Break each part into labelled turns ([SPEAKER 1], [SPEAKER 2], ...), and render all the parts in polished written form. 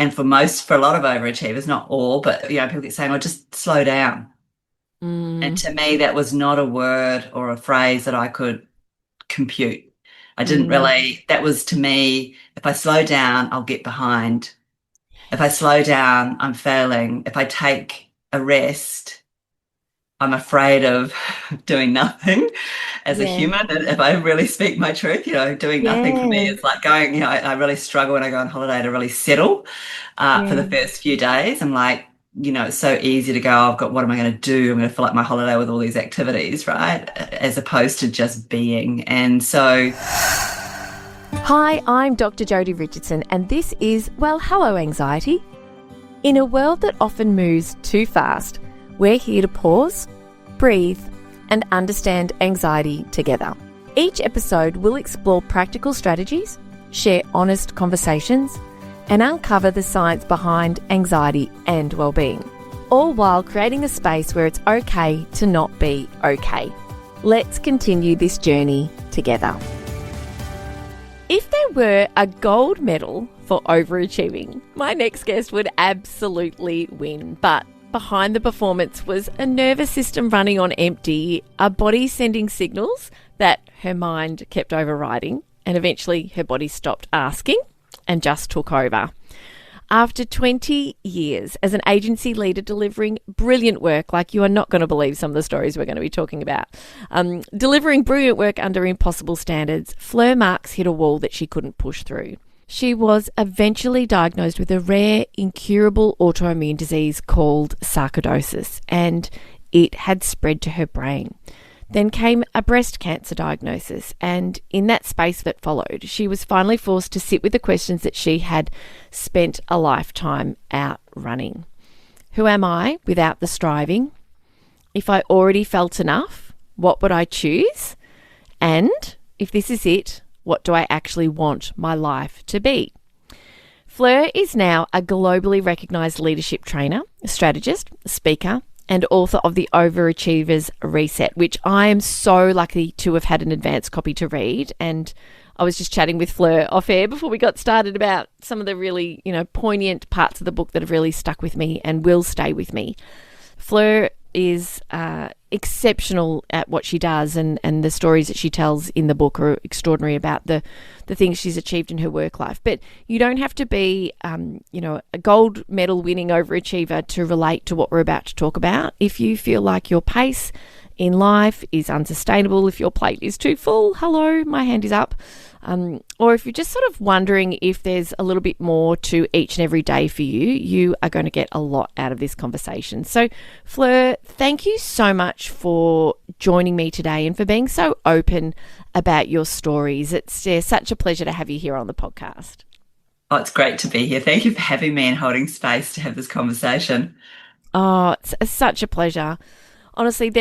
[SPEAKER 1] and for a lot of overachievers, not all, but people keep saying, "Oh, just slow down." And
[SPEAKER 2] Mm,
[SPEAKER 1] to me, that was not a word or a phrase that I could compute. I didn't
[SPEAKER 2] mm,
[SPEAKER 1] really, that was to me, if I slow down, I'll get behind. If I slow down, I'm failing. If I take a rest, I'm afraid of doing nothing as a
[SPEAKER 2] yeah,
[SPEAKER 1] human. And if I really speak my truth, doing nothing for me
[SPEAKER 2] yeah,
[SPEAKER 1] is like going, I really struggle when I go on holiday to really settle for the
[SPEAKER 2] yeah.
[SPEAKER 1] first few days. I'm like, it's so easy to go, "Oh, I've got, what am I going to do? I'm going to fill up my holiday with all these activities, right? As opposed to just being. And so,
[SPEAKER 2] Hi, I'm Dr. Jodi Richardson, and this is Well, Hello, Anxiety. In a world that often moves too fast, we're here to pause, breathe, and understand anxiety together. Each episode will explore practical strategies, share honest conversations, and uncover the science behind anxiety and well-being, all while creating a space where it's okay to not be okay. Let's continue this journey together. If there were a gold medal for overachieving, my next guest would absolutely win. But behind the performance was a nervous system running on empty, a body sending signals that her mind kept overriding, and eventually her body stopped asking and just took over. After 20 years as an agency leader delivering brilliant work, like you are not going to believe some of the stories we're going to be talking about, delivering brilliant work under impossible standards, Fleur Marks hit a wall that she couldn't push through. She was eventually diagnosed with a rare, incurable autoimmune disease called sarcoidosis, and it had spread to her brain. Then came a breast cancer diagnosis, and in that space that followed, she was finally forced to sit with the questions that she had spent a lifetime out running. Who am I without the striving? If I already felt enough, what would I choose? And if this is it, what do I actually want my life to be? Fleur is now a globally recognised leadership trainer, a strategist, a speaker, and author of the Overachiever's Reset, which I am so lucky to have had an advanced copy to read. And I was just chatting with Fleur off air before we got started about some of the really, poignant parts of the book that have really stuck with me and will stay with me. Fleur is exceptional at what she does, and the stories that she tells in the book are extraordinary about the things she's achieved in her work life. But you don't have to be, a gold medal winning overachiever to relate to what we're about to talk about. If you feel like your pace in life is unsustainable, if your plate is too full, hello, my hand is up. Or if you're just sort of wondering if there's a little bit more to each and every day for you, you are going to get a lot out of this conversation. So, Fleur, thank you so much for joining me today and for being so open about your stories. It's such a pleasure to have you here on the podcast.
[SPEAKER 1] oh, it's great to be here. Thank you for having me and holding space to have this conversation.
[SPEAKER 2] Oh, it's such a pleasure. Honestly,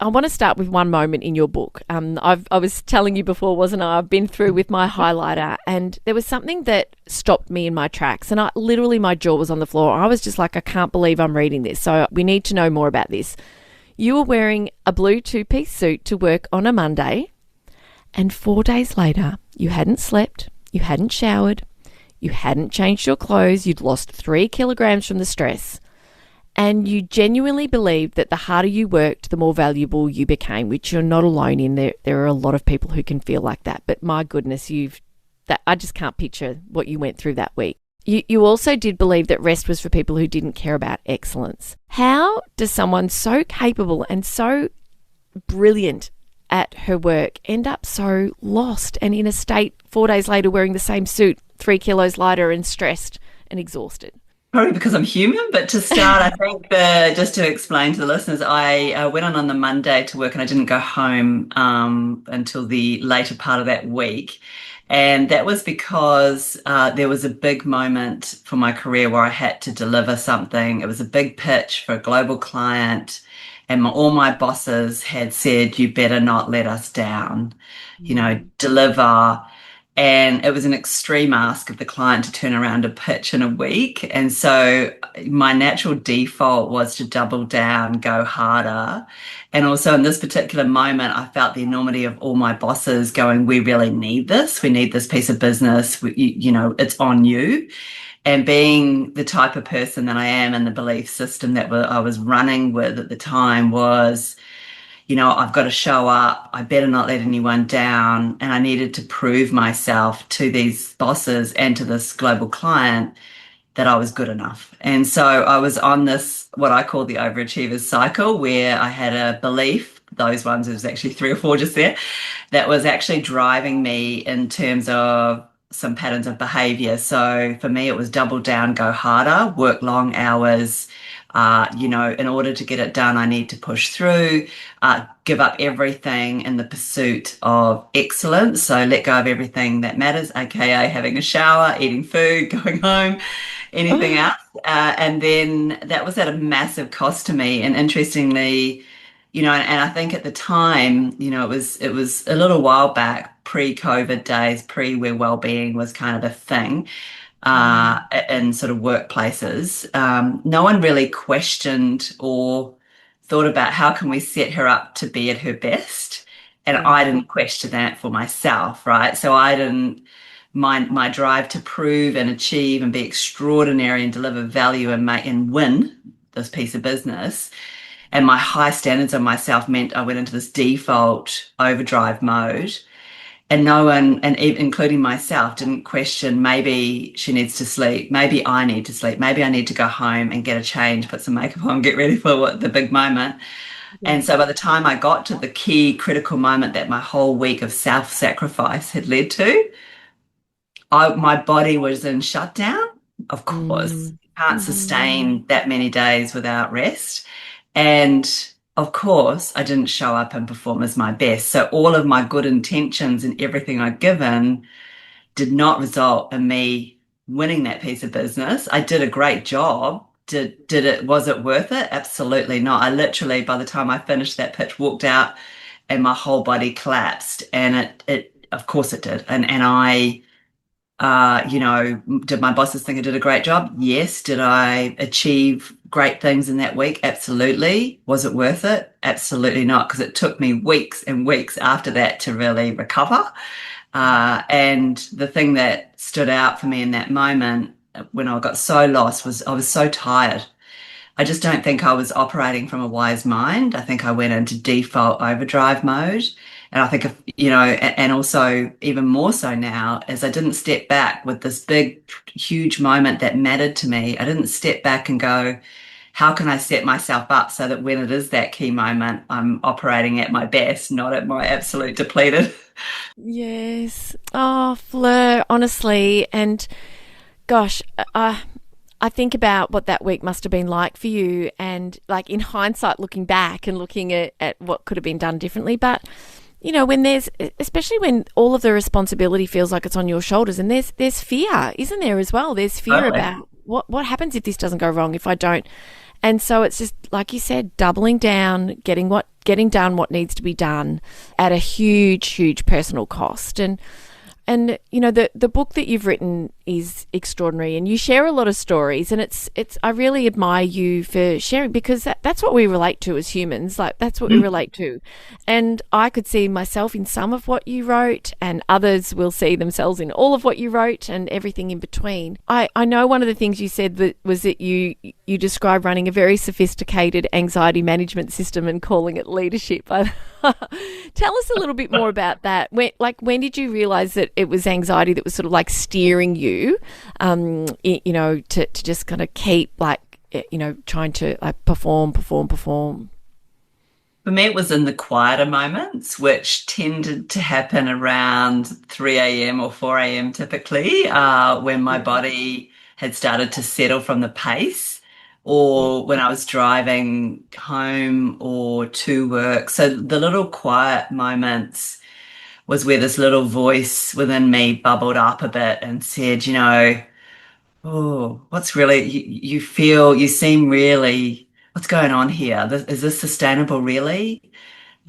[SPEAKER 2] I want to start with one moment in your book. I was telling you before, wasn't I? I've been through with my highlighter, and there was something that stopped me in my tracks, and my jaw was on the floor. I was just like, I can't believe I'm reading this. So we need to know more about this. You were wearing a blue two-piece suit to work on a Monday, and 4 days later, you hadn't slept, you hadn't showered, you hadn't changed your clothes, you'd lost 3 kilograms from the stress. And you genuinely believed that the harder you worked, the more valuable you became, which you're not alone in. There are a lot of people who can feel like that. But my goodness, I just can't picture what you went through that week. You also did believe that rest was for people who didn't care about excellence. How does someone so capable and so brilliant at her work end up so lost and in a state 4 days later wearing the same suit, 3 kilos lighter and stressed and exhausted?
[SPEAKER 1] Probably because I'm human, but to start, I think just to explain to the listeners, I went on the Monday to work and I didn't go home until the later part of that week. And that was because there was a big moment for my career where I had to deliver something. It was a big pitch for a global client, and all my bosses had said, "You better not let us down, deliver." And it was an extreme ask of the client to turn around a pitch in a week. And so my natural default was to double down, go harder. And also in this particular moment, I felt the enormity of all my bosses going, "We really need this. We need this piece of business. It's on you." And being the type of person that I am, and the belief system that I was running with at the time was, I've got to show up. I better not let anyone down. And I needed to prove myself to these bosses and to this global client that I was good enough. And so I was on this, what I call the overachievers cycle, where I had a belief, those ones, there's actually three or four just there, that was actually driving me in terms of some patterns of behavior. So for me, it was double down, go harder, work long hours. In order to get it done, I need to push through, give up everything in the pursuit of excellence. So let go of everything that matters, aka having a shower, eating food, going home, anything else. And then that was at a massive cost to me. And interestingly, and I think at the time, it was a little while back, pre-COVID days, pre where well-being was kind of a thing, in sort of workplaces. No one really questioned or thought about how can we set her up to be at her best. And
[SPEAKER 2] Yeah.
[SPEAKER 1] I didn't question that for myself, right? So I didn't my drive to prove and achieve and be extraordinary and deliver value and make and win this piece of business, and my high standards on myself meant I went into this default overdrive mode. And no one, and including myself, didn't question maybe she needs to sleep, maybe I need to sleep, maybe I need to go home and get a change, put some makeup on, get ready for the big moment.
[SPEAKER 2] Yeah.
[SPEAKER 1] And so by the time I got to the key critical moment that my whole week of self-sacrifice had led to, my body was in shutdown. Of course,
[SPEAKER 2] Mm.
[SPEAKER 1] you can't sustain that many days without rest. And of course, I didn't show up and perform as my best. So all of my good intentions and everything I'd given did not result in me winning that piece of business. I did a great job. Was it worth it? Absolutely not. I literally, by the time I finished that pitch, walked out and my whole body collapsed. And of course it did. And I, did my bosses think I did a great job? Yes. Did I achieve great things in that week? Absolutely. Was it worth it? Absolutely not, because it took me weeks and weeks after that to really recover. And the thing that stood out for me in that moment when I got so lost was I was so tired. I just don't think I was operating from a wise mind. I think I went into default overdrive mode. And I think, and also even more so now, as I didn't step back with this big, huge moment that mattered to me. I didn't step back and go, how can I set myself up so that when it is that key moment, I'm operating at my best, not at my absolute depleted.
[SPEAKER 2] Yes. Oh, Fleur, honestly. And gosh, I think about what that week must have been like for you, and like in hindsight, looking back and looking at what could have been done differently. But, when especially when all of the responsibility feels like it's on your shoulders, and there's fear, isn't there, as well? There's fear
[SPEAKER 1] Totally.
[SPEAKER 2] about what happens if this doesn't go wrong, if I don't. And so it's just, like you said, doubling down, getting done what needs to be done at a huge, huge personal cost. And the book that you've written is extraordinary, and you share a lot of stories, and it's I really admire you for sharing, because that's what we relate to as humans. Like, that's what we relate to. And I could see myself in some of what you wrote, and others will see themselves in all of what you wrote and everything in between. I know one of the things you said was that you describe running a very sophisticated anxiety management system and calling it leadership. Tell us a little bit more about that. When did you realize that it was anxiety that was sort of like steering you, to just kind of keep trying to like perform?
[SPEAKER 1] For me, it was in the quieter moments, which tended to happen around 3 a.m. or 4 a.m. typically, when my body had started to settle from the pace, or when I was driving home or to work. So the little quiet moments was where this little voice within me bubbled up a bit and said, oh, what's really, you seem really, what's going on here? Is this sustainable really?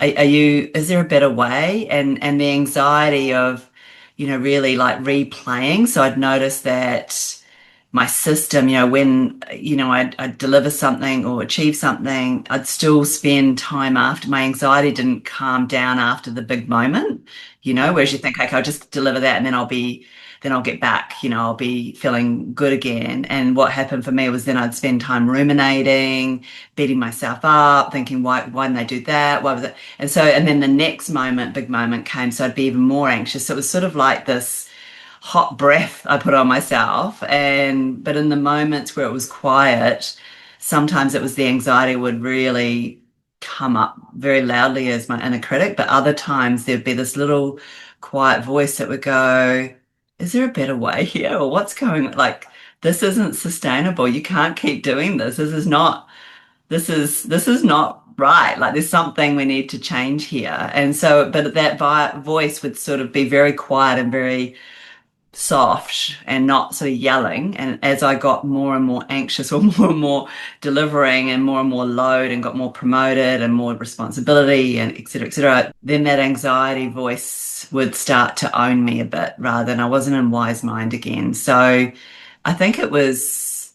[SPEAKER 1] Is there a better way? And the anxiety of, really like replaying. So I'd noticed that my system, when, I'd deliver something or achieve something, I'd still spend time after. My anxiety didn't calm down after the big moment, whereas you think, okay, I'll just deliver that and then then I'll get back, I'll be feeling good again. And what happened for me was then I'd spend time ruminating, beating myself up, thinking, why didn't I do that? Why was it? And then the next moment, big moment came. So I'd be even more anxious. So it was sort of like this hot breath I put on myself. But in the moments where it was quiet, sometimes it was the anxiety would really come up very loudly as my inner critic, but other times there'd be this little quiet voice that would go, is there a better way here? Or what's going like this isn't sustainable. You can't keep doing this. This is not right. Like there's something we need to change here. And so, but that voice would sort of be very quiet and very soft and not sort of yelling. And as I got more and more anxious or more and more delivering and more load and got more promoted and more responsibility and et cetera, then that anxiety voice would start to own me a bit rather than I wasn't in wise mind again. So I think it was,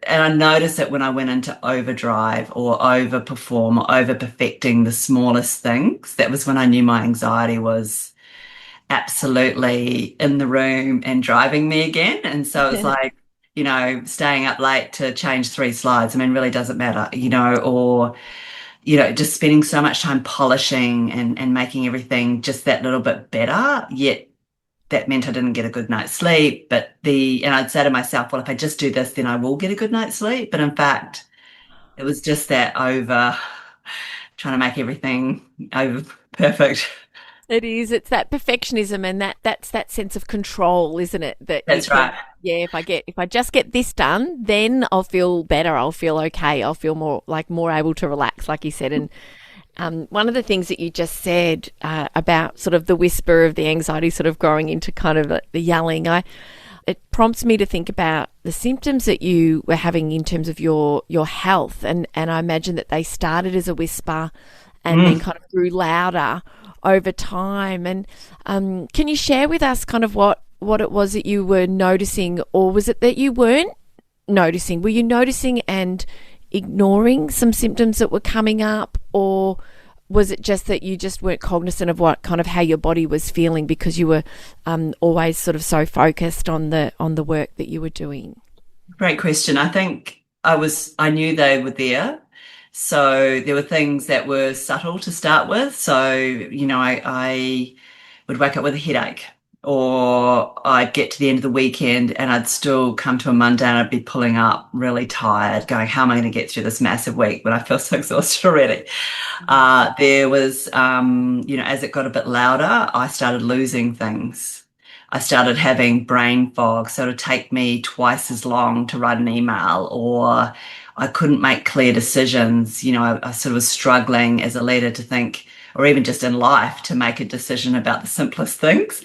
[SPEAKER 1] and I noticed it when I went into overdrive or overperform or over perfecting the smallest things. That was when I knew my anxiety was absolutely in the room and driving me again. And so it's like, staying up late to change 3 slides. I mean, really doesn't matter, or, just spending so much time polishing and making everything just that little bit better. Yet that meant I didn't get a good night's sleep. And I'd say to myself, well, if I just do this, then I will get a good night's sleep. But in fact, it was just that over trying to make everything over perfect.
[SPEAKER 2] It is. It's that perfectionism and that's that sense of control, isn't it? That you
[SPEAKER 1] That's
[SPEAKER 2] think,
[SPEAKER 1] right.
[SPEAKER 2] yeah, if I just get this done, then I'll feel better. I'll feel okay. I'll feel more able to relax, like you said. And one of the things that you just said about sort of the whisper of the anxiety sort of growing into kind of the yelling, it prompts me to think about the symptoms that you were having in terms of your health, and I imagine that they started as a whisper and then kind of grew louder over time. And can you share with us kind of what it was that you were noticing, or was it that you weren't noticing? Were you noticing and ignoring some symptoms that were coming up, or was it just that you just weren't cognizant of what kind of how your body was feeling because you were always sort of so focused on the work that you were doing?
[SPEAKER 1] Great question. I think I knew they were there. So there were things that were subtle to start with. So, I would wake up with a headache, or I'd get to the end of the weekend and I'd still come to a Monday and I'd be pulling up really tired, going, how am I going to get through this massive week when I feel so exhausted already? There was, as it got a bit louder, I started losing things. I started having brain fog, so it'd take me twice as long to write an email, or I couldn't make clear decisions. I sort of was struggling as a leader to think, or even just in life, to make a decision about the simplest things.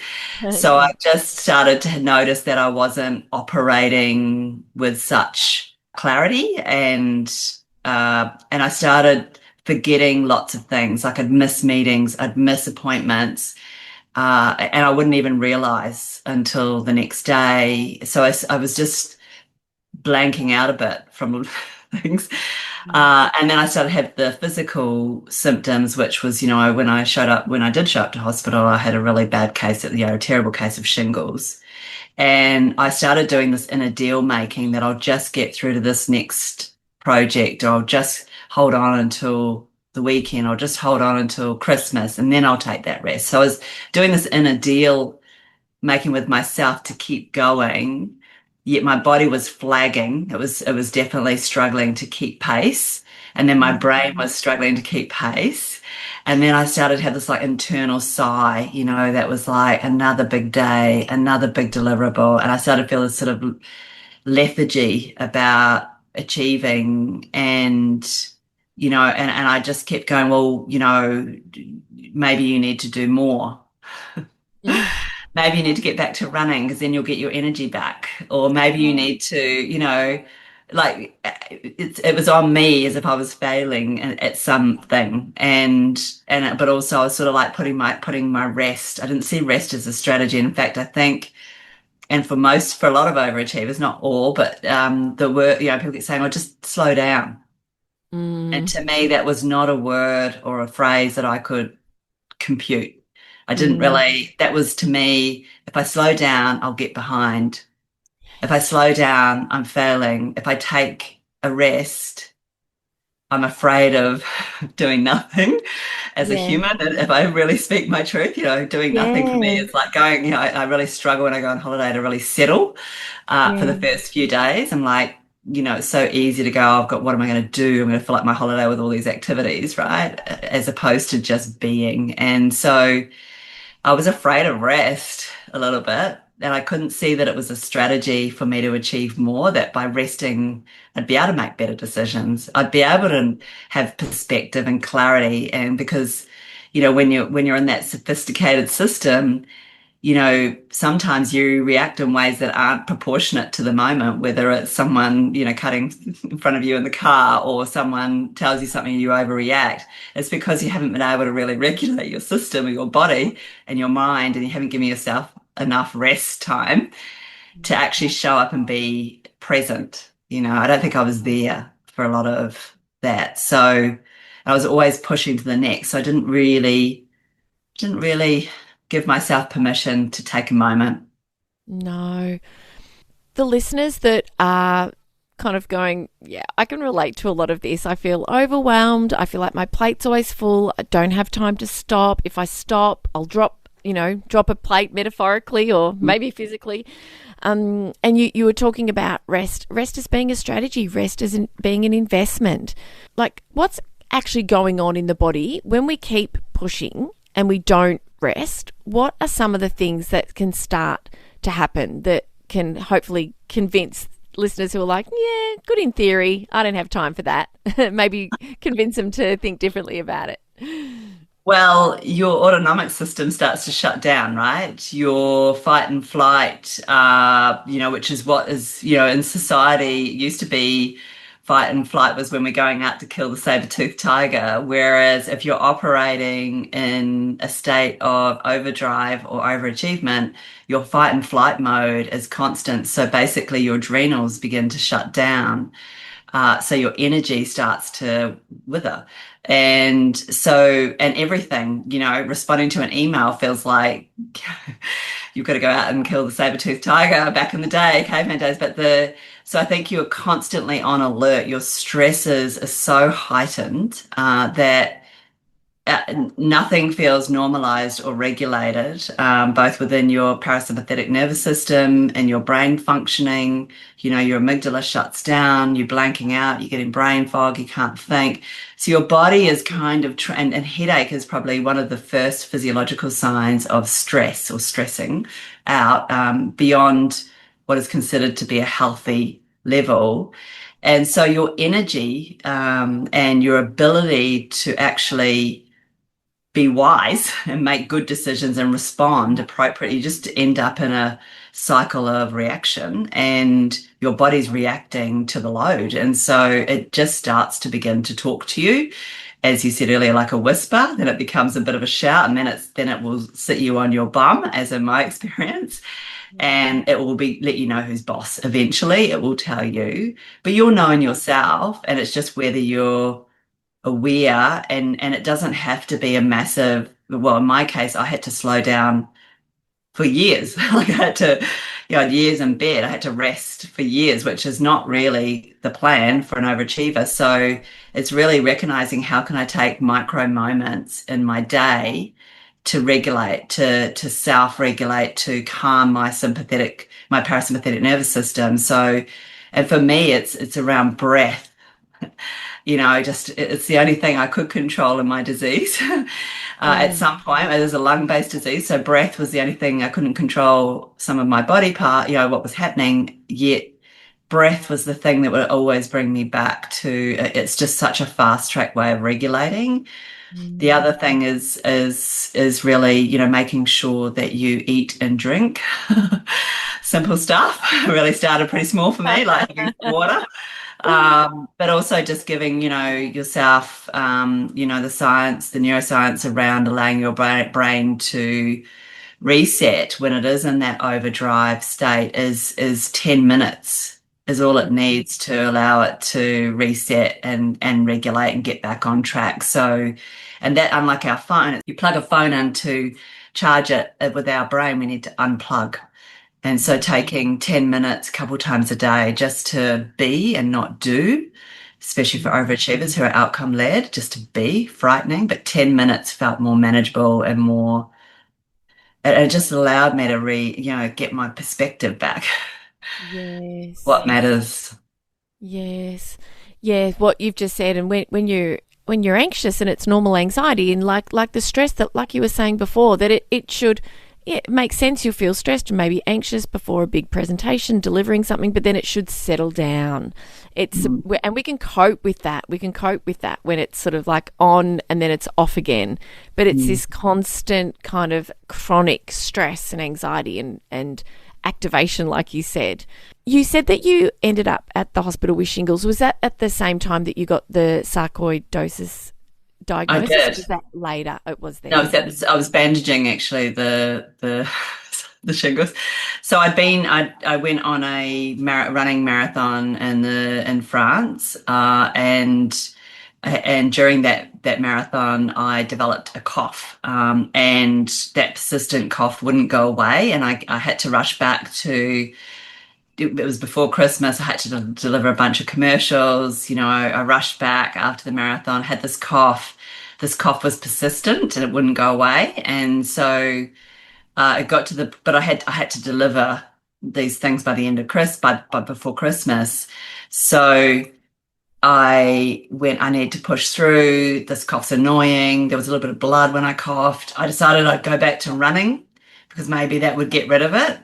[SPEAKER 1] So
[SPEAKER 2] Yeah.
[SPEAKER 1] I just started to notice that I wasn't operating with such clarity, and I started forgetting lots of things. Like I'd miss meetings, I'd miss appointments, and I wouldn't even realize until the next day. So I was just blanking out a bit from things. And then I started to have the physical symptoms, which was, when I did show up to hospital, I had a really bad case, a terrible case of shingles. And I started doing this inner deal making that I'll just get through to this next project, or I'll just hold on until the weekend, or just hold on until Christmas, and then I'll take that rest. So I was doing this inner deal making with myself to keep going, yet my body was flagging. It was definitely struggling to keep pace. And then my brain was struggling to keep pace. And then I started to have this like internal sigh, that was like another big day, another big deliverable. And I started to feel this sort of lethargy about achieving, and I just kept going, well, maybe you need to do more.
[SPEAKER 2] Mm.
[SPEAKER 1] Maybe you need to get back to running because then you'll get your energy back. Or maybe you need to, like it was on me as if I was failing at something. But also I was sort of like putting my rest. I didn't see rest as a strategy. In fact, I think, and for a lot of overachievers, not all, but the word, people keep saying, "Oh, just slow down." And
[SPEAKER 2] Mm.
[SPEAKER 1] to me, that was not a word or a phrase that I could compute. I didn't
[SPEAKER 2] Mm,
[SPEAKER 1] really, that was to me, if I slow down, I'll get behind. If I slow down, I'm failing. If I take a rest, I'm afraid of doing nothing as a
[SPEAKER 2] yeah,
[SPEAKER 1] human. And if I really speak my truth, doing nothing for me,
[SPEAKER 2] yeah,
[SPEAKER 1] it's like going, I really struggle when I go on holiday to really settle for the
[SPEAKER 2] yeah,
[SPEAKER 1] first few days. I'm like, it's so easy to go, what am I going to do? I'm going to fill up my holiday with all these activities, right? As opposed to just being. And so I was afraid of rest a little bit. And I couldn't see that it was a strategy for me to achieve more, that by resting, I'd be able to make better decisions. I'd be able to have perspective and clarity. And because, when you're in that sophisticated system, sometimes you react in ways that aren't proportionate to the moment, whether it's someone, cutting in front of you in the car or someone tells you something and you overreact. It's because you haven't been able to really regulate your system or your body and your mind, and you haven't given yourself enough rest time to actually show up and be present. I don't think I was there for a lot of that. So I was always pushing to the next. So I didn't really give myself permission to take a moment.
[SPEAKER 2] no. The listeners that are kind of going, yeah, I can relate to a lot of this. I feel overwhelmed. I feel like my plate's always full. I don't have time to stop. If I stop, I'll drop a plate metaphorically or maybe physically. And you were talking about rest as being a strategy, rest as being an investment. Like, what's actually going on in the body when we keep pushing and we don't rest? What are some of the things that can start to happen that can hopefully convince listeners who are like, yeah, good in theory, I don't have time for that. Maybe convince them to think differently about it.
[SPEAKER 1] Well, your autonomic system starts to shut down, right? Your fight and flight, which is what is, in society used to be fight and flight was when we're going out to kill the saber-toothed tiger. Whereas if you're operating in a state of overdrive or overachievement, your fight and flight mode is constant. So basically your adrenals begin to shut down. So your energy starts to wither. And everything, responding to an email feels like you've got to go out and kill the saber-toothed tiger back in the day, caveman days. So I think you're constantly on alert. Your stresses are so heightened that nothing feels normalized or regulated, both within your parasympathetic nervous system and your brain functioning. Your amygdala shuts down, you're blanking out, you're getting brain fog, you can't think. So your body is kind of, and headache is probably one of the first physiological signs of stress or stressing out beyond what is considered to be a healthy level. And so your energy and your ability to actually be wise and make good decisions and respond appropriately. You just end up in a cycle of reaction and your body's reacting to the load. And so it just starts to begin to talk to you, as you said earlier, like a whisper, then it becomes a bit of a shout, and then it will sit you on your bum, as in my experience. And it will let you know who's boss. Eventually it will tell you, but you'll know in yourself, and it's just whether you're aware, and it doesn't have to be a massive, well, in my case I had to slow down for years. Like I had to, years in bed, I had to rest for years, which is not really the plan for an overachiever. So it's really recognizing how can I take micro moments in my day to regulate, to self-regulate, to calm my parasympathetic nervous system. So, and for me it's around breath. Just it's the only thing I could control in my disease. At
[SPEAKER 2] Yeah.
[SPEAKER 1] some point, it was a lung-based disease, so breath was the only thing I couldn't control. Some of my body part, what was happening. Yet breath was the thing that would always bring me back to. It's just such a fast-track way of regulating. The
[SPEAKER 2] Mm.
[SPEAKER 1] other thing is really, making sure that you eat and drink. Simple stuff. Really started pretty small for me, like having water. But also just giving, yourself, the neuroscience around allowing your brain to reset when it is in that overdrive state is 10 minutes is all it needs to allow it to reset and regulate and get back on track. So, and that, unlike our phone, you plug a phone in to charge it. With our brain, we need to unplug. And so taking 10 minutes a couple times a day just to be and not do, especially for overachievers who are outcome led, just to be frightening, but 10 minutes felt more manageable and more, it just allowed me to get my perspective back.
[SPEAKER 2] Yes.
[SPEAKER 1] What matters.
[SPEAKER 2] Yes. Yeah, what you've just said, and when you're anxious and it's normal anxiety, and like the stress that, like you were saying before, that it should, yeah, it makes sense. You feel stressed and maybe anxious before a big presentation, delivering something, but then it should settle down. It's and we can cope with that. We can cope with that when it's sort of like on and then it's off again. But it's this constant kind of chronic stress and anxiety and activation, like you said. You said that you ended up at the hospital with shingles. Was that at the same time that you got the sarcoidosis
[SPEAKER 1] I
[SPEAKER 2] diagnosis? Or
[SPEAKER 1] did.
[SPEAKER 2] was that later? It was
[SPEAKER 1] No,
[SPEAKER 2] then.
[SPEAKER 1] I was bandaging actually the the shingles. So I went on a running marathon in France, and during that marathon I developed a cough, and that persistent cough wouldn't go away, and I had to rush back to. It was before Christmas. I had to deliver a bunch of commercials. I rushed back after the marathon, had this cough. This cough was persistent and it wouldn't go away. And so it got to but I had to deliver these things by the end of by before Christmas. So I need to push through. This cough's annoying. There was a little bit of blood when I coughed. I decided I'd go back to running because maybe that would get rid of it.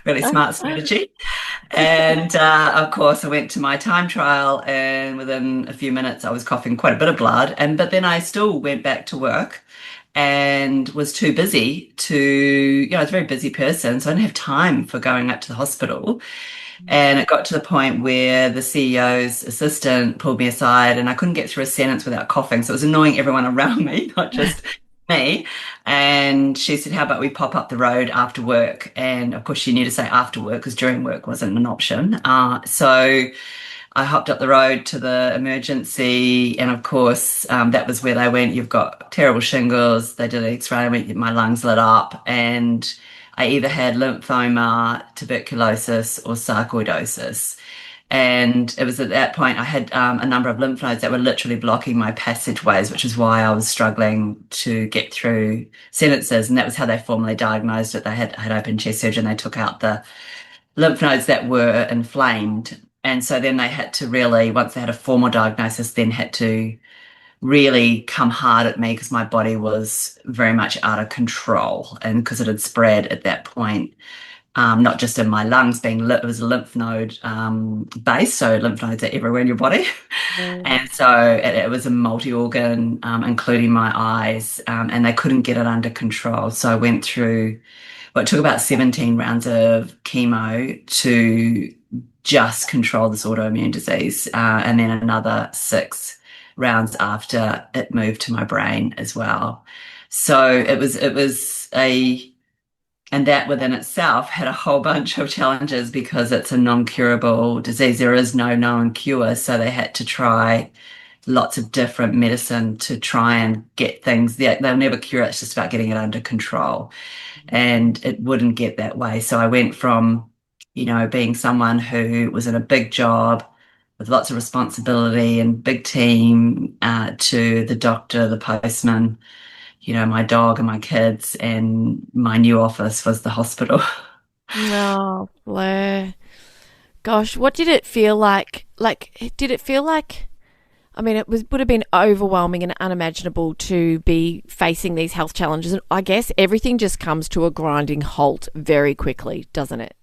[SPEAKER 1] Really smart strategy. And of course, I went to my time trial, and within a few minutes, I was coughing quite a bit of blood. But then I still went back to work and was too busy I was a very busy person, so I didn't have time for going up to the hospital. And it got to the point where the CEO's assistant pulled me aside, and I couldn't get through a sentence without coughing. So it was annoying everyone around me, not just me. And she said, "How about we pop up the road after work?" And of course, she knew to say after work because during work wasn't an option. So I hopped up the road to the emergency, and of course, that was where they went, "You've got terrible shingles." They did an X-ray, my lungs lit up, and I either had lymphoma, tuberculosis, or sarcoidosis. And it was at that point I had a number of lymph nodes that were literally blocking my passageways, which is why I was struggling to get through sentences. And that was how they formally diagnosed it. They had open chest surgery and they took out the lymph nodes that were inflamed. And so then they had to really, once they had a formal diagnosis, then had to really come hard at me because my body was very much out of control, and because it had spread at that point, not just in my lungs it was a lymph node base, so lymph nodes are everywhere in your body.
[SPEAKER 2] Yeah.
[SPEAKER 1] And so it was a multi-organ, including my eyes, and they couldn't get it under control. So I went through, well, it took about 17 rounds of chemo to just control this autoimmune disease, and then another 6 rounds after it moved to my brain as well. So and that within itself had a whole bunch of challenges because it's a non-curable disease. There is no known cure. So they had to try lots of different medicine to try and get things. They'll never cure it. It's just about getting it under control. And it wouldn't get that way. So I went from, being someone who was in a big job with lots of responsibility and big team, to the doctor, the postman, my dog and my kids, and my new office was the hospital.
[SPEAKER 2] Oh, Blair. Gosh, what did it feel like? Did it feel like? I mean, would have been overwhelming and unimaginable to be facing these health challenges. And I guess everything just comes to a grinding halt very quickly, doesn't it?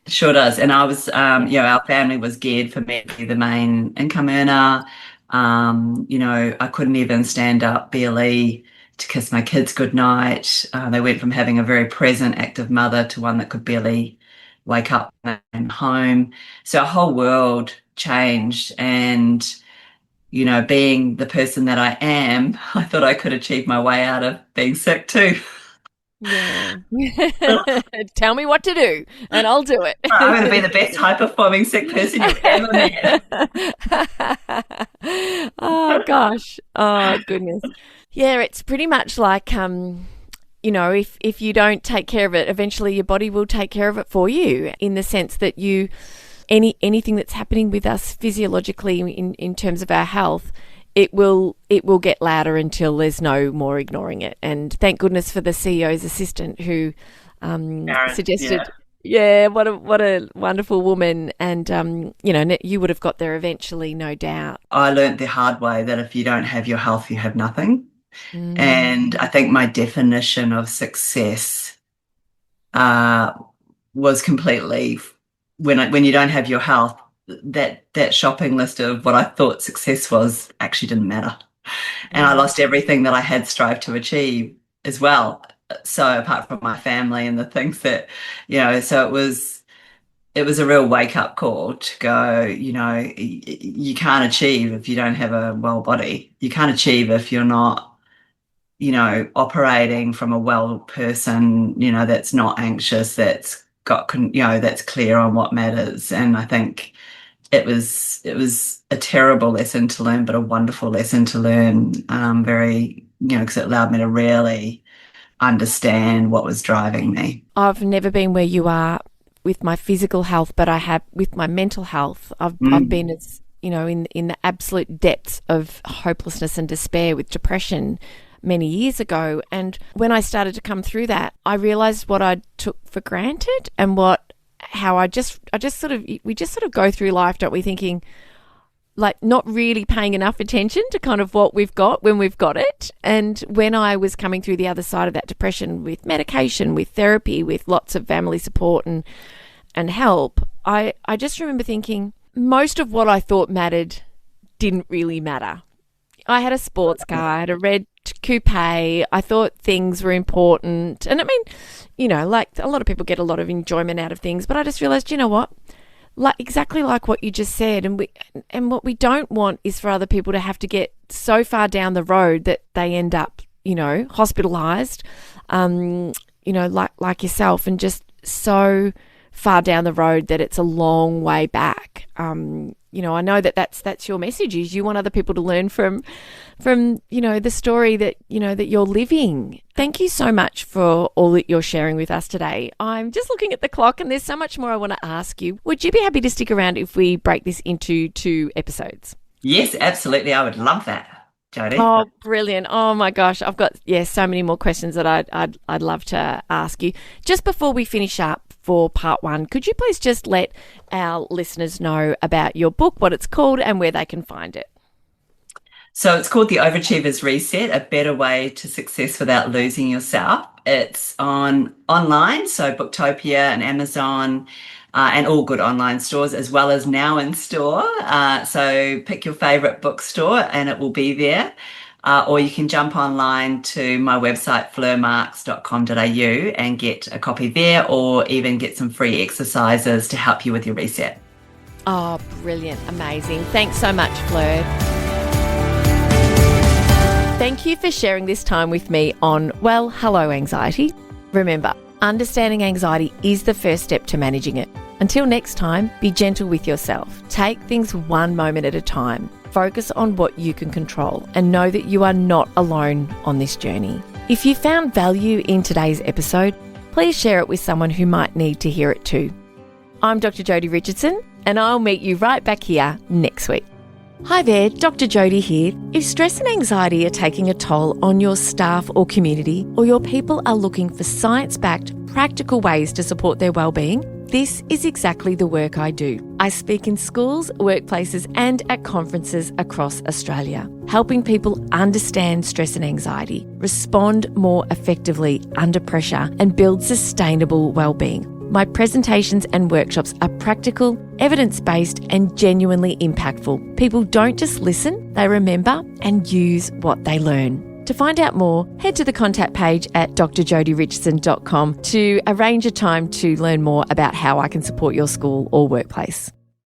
[SPEAKER 1] Sure does. And I was, our family was geared for me to be the main income earner. I couldn't even stand up barely to kiss my kids goodnight. They went from having a very present, active mother to one that could barely wake up and home. So our whole world changed. And, being the person that I am, I thought I could achieve my way out of being sick too.
[SPEAKER 2] Yeah. Tell me what to do and I'll do it.
[SPEAKER 1] I'm going to be the best high-performing sick person you've ever met.
[SPEAKER 2] Oh, gosh. Oh, goodness. Yeah, it's pretty much like, if you don't take care of it, eventually your body will take care of it for you, in the sense that anything that's happening with us physiologically in terms of our health, it will get louder until there's no more ignoring it. And thank goodness for the CEO's assistant who suggested, what a wonderful woman. And you would have got there eventually, no doubt.
[SPEAKER 1] I learned the hard way that if you don't have your health, you have nothing. And I think my definition of success was completely, when you don't have your health, that shopping list of what I thought success was actually didn't matter. And I lost everything that I had strived to achieve as well. So apart from my family and the things that, so it was a real wake-up call to go, you can't achieve if you don't have a well body. You can't achieve if you're not, operating from a well person, that's not anxious, that's got, that's clear on what matters. And I think it was a terrible lesson to learn, but a wonderful lesson to learn, because it allowed me to really understand what was driving me.
[SPEAKER 2] I've never been where you are with my physical health, but I have with my mental health. I've been as, in the absolute depths of hopelessness and despair with depression many years ago. And when I started to come through that, I realized what I took for granted and we just sort of go through life, don't we, thinking like not really paying enough attention to kind of what we've got when we've got it. And when I was coming through the other side of that depression with medication, with therapy, with lots of family support and help, I just remember thinking most of what I thought mattered didn't really matter. I had a sports car, I had a red coupe, I thought things were important. And I mean, like a lot of people get a lot of enjoyment out of things, but I just realised, you know what? Exactly like what you just said, and what we don't want is for other people to have to get so far down the road that they end up, hospitalised, like yourself, and just so far down the road that it's a long way back. I know that's your message, is you want other people to learn from the story that that you're living. Thank you so much for all that you're sharing with us today. I'm just looking at the clock and there's so much more I want to ask you. Would you be happy to stick around if we break this into 2 episodes?
[SPEAKER 1] Yes, absolutely. I would love that, Jodi.
[SPEAKER 2] Oh, brilliant. Oh my gosh. I've got so many more questions that I'd love to ask you. Just before we finish up for part 1, could you please just let our listeners know about your book, what it's called and where they can find it?
[SPEAKER 1] So it's called The Overachiever's Reset, a better way to success without losing yourself. It's online, so Booktopia and Amazon and all good online stores, as well as now in store. So pick your favourite bookstore and it will be there. Or you can jump online to my website, fleurmarks.com.au, and get a copy there, or even get some free exercises to help you with your reset.
[SPEAKER 2] Oh, brilliant. Amazing. Thanks so much, Fleur. Thank you for sharing this time with me on Well, Hello Anxiety. Remember, understanding anxiety is the first step to managing it. Until next time, be gentle with yourself. Take things one moment at a time. Focus on what you can control and know that you are not alone on this journey. If you found value in today's episode, please share it with someone who might need to hear it too. I'm Dr. Jodi Richardson, and I'll meet you right back here next week. Hi there, Dr. Jodi here. If stress and anxiety are taking a toll on your staff or community, or your people are looking for science-backed, practical ways to support their well-being, this is exactly the work I do. I speak in schools, workplaces and at conferences across Australia, helping people understand stress and anxiety, respond more effectively under pressure and build sustainable well-being. My presentations and workshops are practical, evidence-based and genuinely impactful. People don't just listen, they remember and use what they learn. To find out more, head to the contact page at drjodirichardson.com to arrange a time to learn more about how I can support your school or workplace.